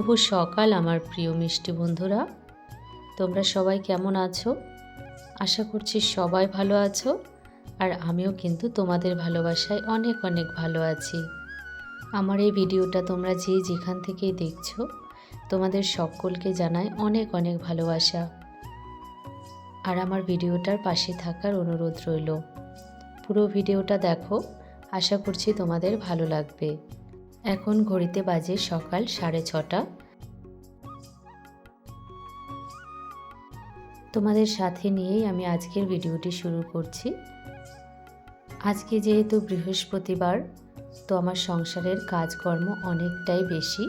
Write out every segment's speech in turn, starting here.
শুভ সকাল আমার প্রিয় মিষ্টি বন্ধুরা, তোমরা সবাই কেমন আছো? আশা করছি সবাই ভালো আছো। আর আমিও কিন্তু তোমাদের ভালোবাসায় অনেক অনেক ভালো আছি। আমার এই ভিডিওটা তোমরা যে যেখান থেকেই দেখছো, তোমাদের সকলকে জানাই অনেক অনেক ভালোবাসা। আর আমার ভিডিওটার পাশে থাকার অনুরোধ রইল। পুরো ভিডিওটা দেখো, আশা করছি তোমাদের ভালো লাগবে। এখন ঘড়িতে বাজে সকাল 6:30। তোমাদের সাথে নিয়েই আমি আজকের ভিডিওটি শুরু করছি। আজকে যেহেতু বৃহস্পতিবার, তো আমার সংসারের কাজকর্ম অনেকটাই বেশি।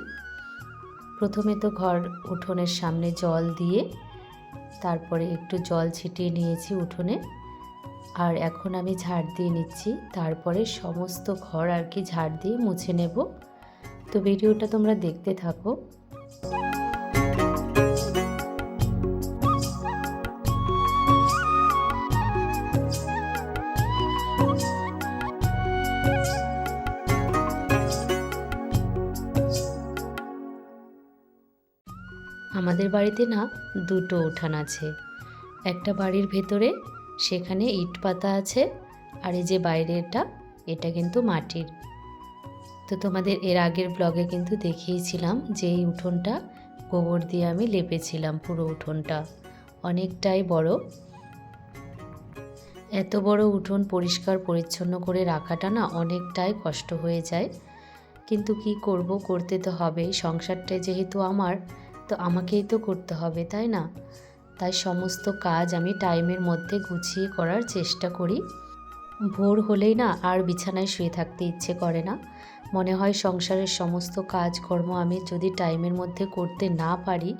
প্রথমে তো ঘর উঠোনের সামনে জল দিয়ে তারপরে একটু জল ছিটিয়ে নিয়েছি উঠোনে। আর এখন আমি ঝাড় দিয়ে নিচ্ছি, তারপরে সমস্ত ঘর আর কি ঝাড় দিয়ে মুছে নেব। তো ভিডিওটা তোমরা দেখতে থাকো। আমাদের বাড়িতে না দুটো উঠান আছে। একটা বাড়ির ভেতরে, সেখানে ইট পাতা আছে, আর এই যে বাইরেটা, এটা কিন্তু মাটির। তো তোমাদের এর আগের ব্লগে কিন্তু দেখিয়েছিলাম যে এই উঠোনটা গোবর দিয়ে আমি লেপেছিলাম। পুরো উঠোনটা অনেকটাই বড়। এত বড় উঠোন পরিষ্কার পরিচ্ছন্ন করে রাখাটা না অনেকটাই কষ্ট হয়ে যায়, কিন্তু কি করব, করতে তো হবে। সংসারটা যেহেতু আমার, তো আমাকেই তো করতে হবে, তাই না? তাই সমস্ত কাজ আমি টাইমের মধ্যে গুছিয়ে করার চেষ্টা করি। ভোর হলেই না আর বিছানায় শুয়ে থাকতে ইচ্ছে করে না। মনে হয় সংসারের সমস্ত কাজকর্ম আমি যদি টাইমের মধ্যে করতে না পারি,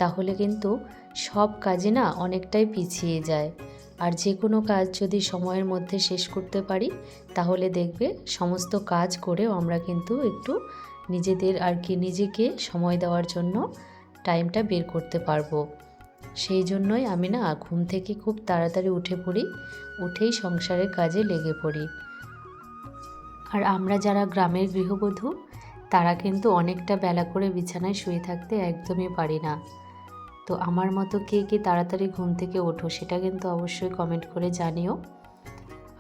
তাহলে কিন্তু সব কাজে না অনেকটাই পিছিয়ে যায়। আর যে কোনো কাজ যদি সময়ের মধ্যে শেষ করতে পারি, তাহলে দেখবে সমস্ত কাজ করেও আমরা কিন্তু একটু নিজেদের আর কি নিজেকে সময় দেওয়ার জন্য টাইমটা বের করতে পারবো। সেই জন্যই আমি না ঘুম থেকে খুব তাড়াতাড়ি উঠে পড়ি, উঠেই সংসারের কাজে লেগে পড়ি। আর আমরা যারা গ্রামের গৃহবধূ, তারা কিন্তু অনেকটা বেলা করে বিছানায় শুয়ে থাকতে একদমই পারি না। তো আমার মতো কে কে তাড়াতাড়ি ঘুম থেকে ওঠো, সেটা কিন্তু অবশ্যই কমেন্ট করে জানিও।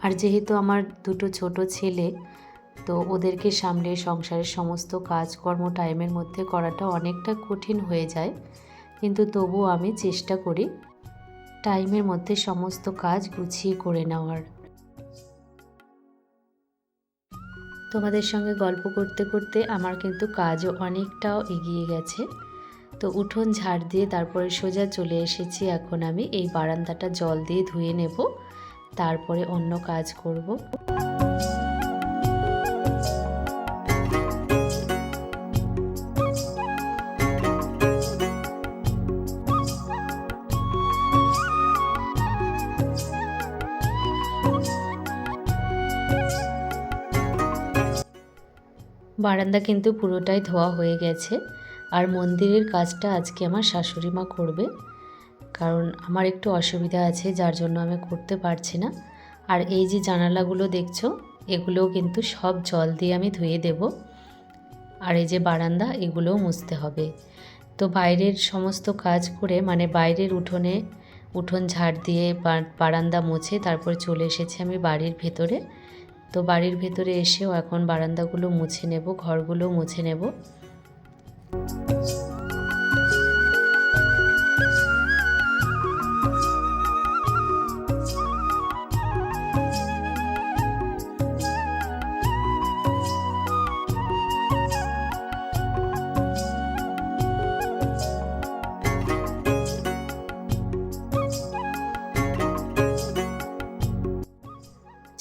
আর যেহেতু আমার দুটো ছোট ছেলে, তো ওদেরকে সামলে সংসারের সমস্ত কাজকর্ম টাইমের মধ্যে করাটা অনেকটা কঠিন হয়ে যায়, কিন্তু তবুও আমি চেষ্টা করি টাইমের মধ্যে সমস্ত কাজ গুছিয়ে করে নেওয়ার। তোমাদের সঙ্গে গল্প করতে করতে আমার কিন্তু কাজও অনেকটাও এগিয়ে গেছে। তো উঠোন ঝাড় দিয়ে তারপরে সোজা চলে এসেছি এখন আমি এই বারান্দাটা জল দিয়ে ধুয়ে নেব, তারপরে অন্য কাজ করব। বারান্দা কিন্তু পুরোটাই ধোয়া হয়ে গেছে। আর মন্দিরের কাজটা আজকে আমার শাশুড়ি মা করবে, কারণ আমার একটু অসুবিধা আছে, যার জন্য আমি করতে পারছি না। আর এই যে জানালাগুলো দেখছো, এগুলোও কিন্তু সব জল দিয়ে আমি ধুয়ে দেব। আর এই যে বারান্দা, এগুলোও মুছতে হবে। তো বাইরের সমস্ত কাজ করে, মানে বাইরের উঠোন ঝাড় দিয়ে বারান্দা মুছে তারপর চলে এসেছি আমি বাড়ির ভেতরে। তো বাড়ির ভেতরে এসেও এখন বারান্দাগুলো মুছে নেব, ঘরগুলো মুছে নেব।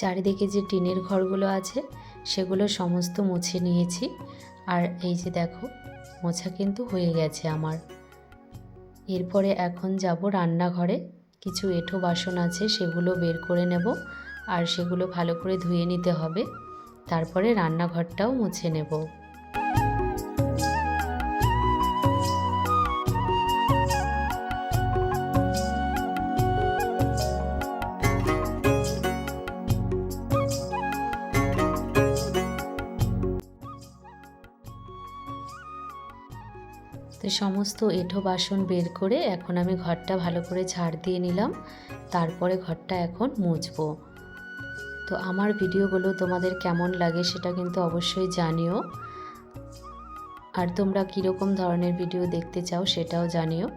চারিদিকে যে টিনের ঘরগুলো আছে, সেগুলো সমস্ত মুছে নিয়েছি। আর এই যে দেখো, মোছা কিন্তু হয়ে গেছে আমার। এরপরে এখন যাব রান্নাঘরে। কিছু এঁঠো বাসন আছে, সেগুলো বের করে নেব, আর সেগুলো ভালো করে ধুয়ে নিতে হবে। তারপরে রান্নাঘরটাও মুছে নেব। তো সমস্ত এঁঠো বাসন বের করে এখন আমি ঘরটা ভালো করে ঝাড় দিয়ে নিলাম, তারপরে ঘরটা এখন মুছবো। তো আমার ভিডিওগুলো তোমাদের কেমন লাগে সেটা কিন্তু অবশ্যই জানিও, আর তোমরা কীরকম ধরনের ভিডিও দেখতে চাও সেটাও জানিও।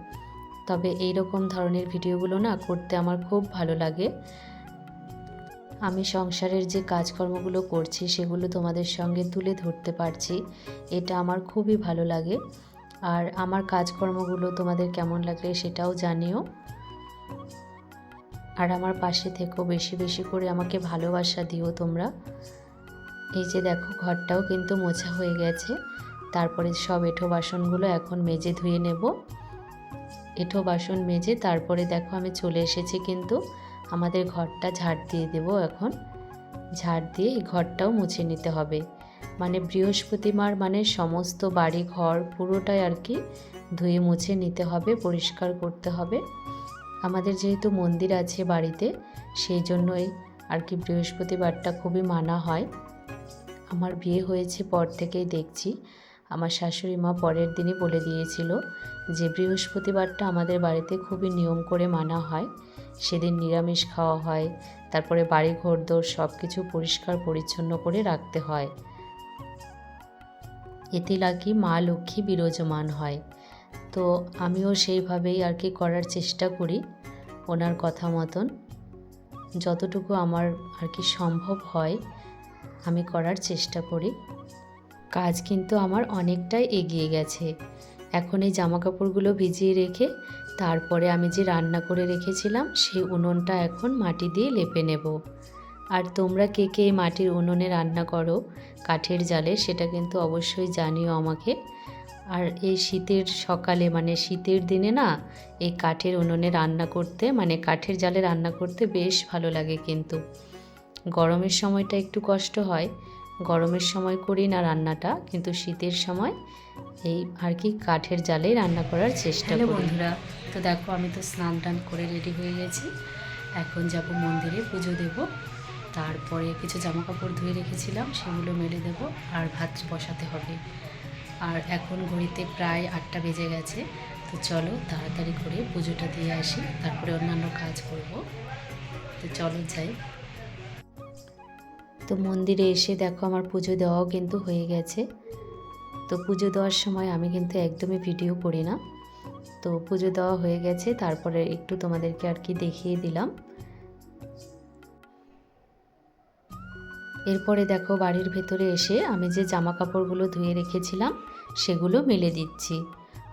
তবে এই রকম ধরনের ভিডিওগুলো না করতে আমার খুব ভালো লাগে। আমি সংসারের যে কাজকর্মগুলো করছি সেগুলো তোমাদের সঙ্গে তুলে ধরতে পারছি, এটা আমার খুবই ভালো লাগে। আর আমার কাজকর্মগুলো তোমাদের কেমন লাগলে সেটাও জানিও, আর আমার পাশে থেকো, বেশি বেশি করে আমাকে ভালোবাসা দিও তোমরা। এই যে দেখো ঘরটাও কিন্তু মোছা হয়ে গেছে, তারপরে সব এঁঠো বাসনগুলো এখন মেজে ধুয়ে নেব। এঁঠো বাসন মেজে তারপরে দেখো আমি চলে এসেছি কিন্তু আমাদের ঘরটা ঝাড় দিয়ে দেব। এখন ঝাড় দিয়ে এই ঘরটাও মুছে নিতে হবে, মানে বৃহস্পতিবার মানে সমস্ত বাড়ি ঘর পুরোটাই আর কি ধুয়ে মুছে নিতে হবে, পরিষ্কার করতে হবে। আমাদের যেহেতু মন্দির আছে বাড়িতে, সেই জন্যই আর কি বৃহস্পতিবারটা খুবই মানা হয়। আমার বিয়ে হয়েছে পর থেকেই দেখছি, আমার শাশুড়ি মা পরের দিনই বলে দিয়েছিল যে বৃহস্পতিবারটা আমাদের বাড়িতে খুবই নিয়ম করে মানা হয়। সেদিন নিরামিষ খাওয়া হয়, তারপরে বাড়ি ঘরদোর সব কিছু পরিষ্কার পরিচ্ছন্ন করে রাখতে হয়। এতে নাকি মা লক্ষ্মী বিরাজমান হয়। তো আমিও সেইভাবেই আর কি করার চেষ্টা করি, ওনার কথা মতন যতটুকু আমার আর কি সম্ভব হয় আমি করার চেষ্টা করি। কাজ কিন্তু আমার অনেকটাই এগিয়ে গেছে। এখন এই জামাকাপড়গুলো ভিজিয়ে রেখে তারপরে আমি যে রান্না করে রেখেছিলাম সেই উনুনটা এখন মাটি দিয়ে লেপে নেব। আর তোমরা কে কে মাটির উনুনে রান্না করো কাঠের জালে সেটা কিন্তু অবশ্যই জানিও আমাকে। আর এই শীতের সকালে মানে শীতের দিনে না এই কাঠের উনুনে রান্না করতে, মানে কাঠের জালে রান্না করতে বেশ ভালো লাগে। কিন্তু গরমের সময়টা একটু কষ্ট হয়, গরমের সময় করি না রান্নাটা, কিন্তু শীতের সময় এই আর কি কাঠের জালেই রান্না করার চেষ্টা করি। বন্ধুরা, তো দেখো আমি তো স্নান টান করে রেডি হয়ে গেছি, এখন যাব মন্দিরে পুজো দেব। তারপরে কিছু জামা কাপড় ধুয়ে রেখেছিলাম সেগুলো মেলে দেব, আর ভাত বসাতে হবে। আর এখন ঘড়িতে প্রায় 8টা বেজে গেছে। তো চলো তাড়াতাড়ি করে পুজোটা দিয়ে আসি, তারপরে অন্যান্য কাজ করব। তো চলো যাই। তো মন্দিরে এসে দেখো আমার পুজো দেওয়াও কিন্তু হয়ে গেছে। তো পুজো দেওয়ার সময় আমি কিন্তু একদমই ভিডিও করি না। তো পুজো দেওয়া হয়ে গেছে, তারপরে একটু তোমাদেরকে আর কি দেখিয়ে দিলাম। এরপরে দেখো বাড়ির ভেতরে এসে আমি যে জামা কাপড়গুলো ধুয়ে রেখেছিলাম সেগুলো মেলে দিচ্ছি।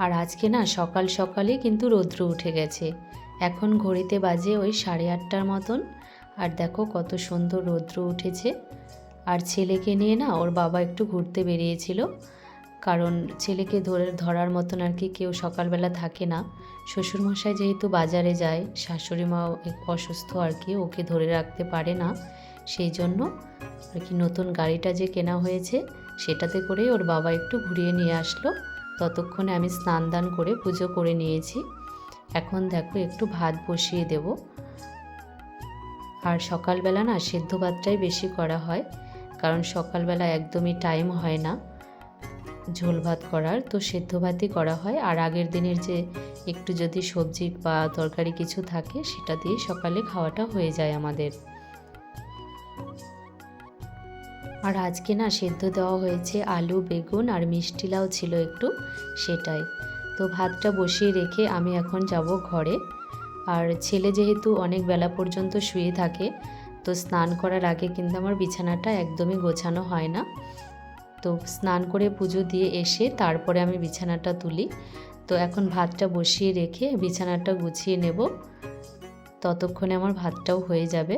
আর আজকে না সকাল সকালে কিন্তু রৌদ্র উঠে গেছে, এখন ঘড়িতে বাজে ওই 8:30টার মতন। আর দেখো কত সুন্দর রৌদ্র উঠেছে। আর ছেলেকে নিয়ে না ওর বাবা একটু ঘুরতে বেরিয়েছিল, কারণ ছেলেকে ধরার মতন আর কি কেউ সকালবেলা থাকে না। শ্বশুরমশাই যেহেতু বাজারে যায়, শাশুড়ি মা অসুস্থ আর কি, ওকে ধরে রাখতে পারে না, সেই জন্য আর কি নতুন গাড়িটা যে কেনা হয়েছে সেটাতে করেই ওর বাবা একটু ঘুরিয়ে নিয়ে আসলো। ততক্ষণে আমি স্নান দান করে পুজো করে নিয়েছি। এখন দেখো একটু ভাত বসিয়ে দেব। আর সকালবেলা না সেদ্ধ ভাতটাই বেশি করা হয়, কারণ সকালবেলা একদমই টাইম হয় না ঝোল ভাত করার, তো সেদ্ধ ভাতই করা হয়। আর আগের দিনের যে একটু যদি সবজি বা তরকারি কিছু থাকে সেটা দিয়ে সকালে খাওয়াটা হয়ে যায় আমাদের। আর আজকে না সেদ্ধ দেওয়া হয়েছে আলু, বেগুন আর মিষ্টি লাউ ছিল একটু, সেটাই। তো ভাতটা বসিয়ে রেখে আমি এখন যাব ঘরে। আর ছেলে যেহেতু অনেক বেলা পর্যন্ত শুয়ে থাকে, তো স্নান করার আগে কিন্তু আমার বিছানাটা একদমই গোছানো হয় না। তো স্নান করে পুজো দিয়ে এসে তারপরে আমি বিছানাটা তুলি। তো এখন ভাতটা বসিয়ে রেখে বিছানাটা গুছিয়ে নেব, ততক্ষণে আমার ভাতটাও হয়ে যাবে।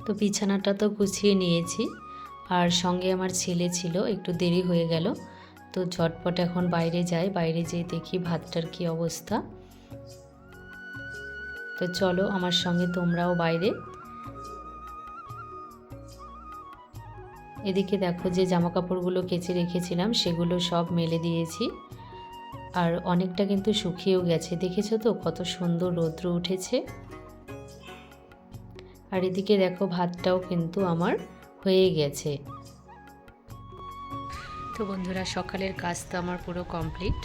তো বিছানাটা তো গুছিয়ে নিয়েছি, আর সঙ্গে আমার ছেলে ছিল, একটু দেরি হয়ে গেল। তো ঝটপট এখন বাইরে যাই, বাইরে যেয়ে দেখি ভাতটার কি অবস্থা। তো চলো আমার সঙ্গে তোমরাও বাইরে। এদিকে দেখো যে জামা কাপড়গুলো কেচে রেখেছিলাম সেগুলো সব মেলে দিয়েছি, আর অনেকটা কিন্তু শুকিয়েও গেছে। দেখেছো তো কত সুন্দর রৌদ্র উঠেছে। আর এদিকে দেখো ভাতটাও কিন্তু আমার হয়ে গেছে। তো বন্ধুরা, সকালের কাজ তো আমার পুরো কমপ্লিট,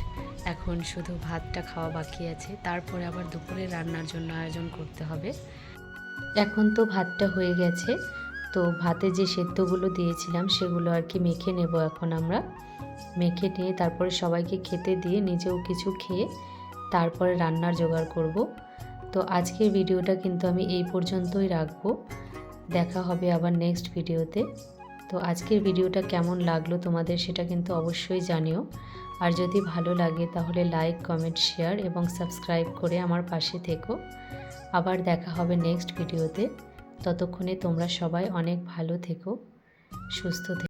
এখন শুধু ভাতটা খাওয়া বাকি আছে, তারপরে আবার দুপুরে রান্নার জন্য আয়োজন করতে হবে। এখন তো ভাতটা হয়ে গেছে, তো ভাতে যে সেদ্ধগুলো দিয়েছিলাম সেগুলো আর কি মেখে নেব। এখন আমরা মেখে নিয়ে তারপরে সবাইকে খেতে দিয়ে নিজেও কিছু খেয়ে তারপরে রান্নার জোগাড় করব। তো আজকের ভিডিওটা কিন্তু আমি এই পর্যন্তই রাখবো, দেখা হবে আবার নেক্সট ভিডিওতে। তো আজকের ভিডিওটা কেমন লাগলো তোমাদের সেটা কিন্তু অবশ্যই জানিও, আর যদি ভালো লাগে তাহলে লাইক, কমেন্ট, শেয়ার এবং সাবস্ক্রাইব করে আমার পাশে থেকো। আবার দেখা হবে নেক্সট ভিডিওতে। ততক্ষণে তোমরা সবাই অনেক ভালো থেকো, সুস্থ থেকো।